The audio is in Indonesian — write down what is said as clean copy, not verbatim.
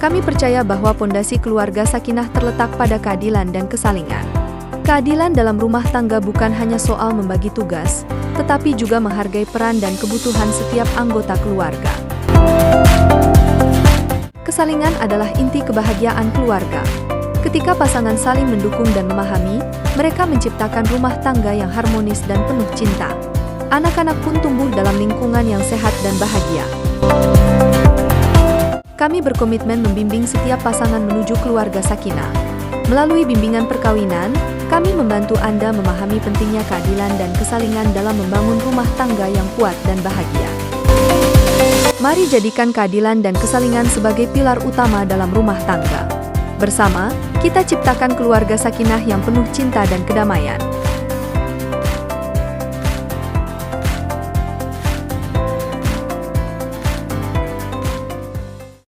Kami percaya bahwa pondasi keluarga sakinah terletak pada keadilan dan kesalingan. Keadilan dalam rumah tangga bukan hanya soal membagi tugas, tetapi juga menghargai peran dan kebutuhan setiap anggota keluarga. Kesalingan adalah inti kebahagiaan keluarga. Ketika pasangan saling mendukung dan memahami, mereka menciptakan rumah tangga yang harmonis dan penuh cinta. Anak-anak pun tumbuh dalam lingkungan yang sehat dan bahagia. Kami berkomitmen membimbing setiap pasangan menuju keluarga sakinah. Melalui bimbingan perkawinan, kami membantu Anda memahami pentingnya keadilan dan kesalingan dalam membangun rumah tangga yang kuat dan bahagia. Mari jadikan keadilan dan kesalingan sebagai pilar utama dalam rumah tangga. Bersama, kita ciptakan keluarga sakinah yang penuh cinta dan kedamaian.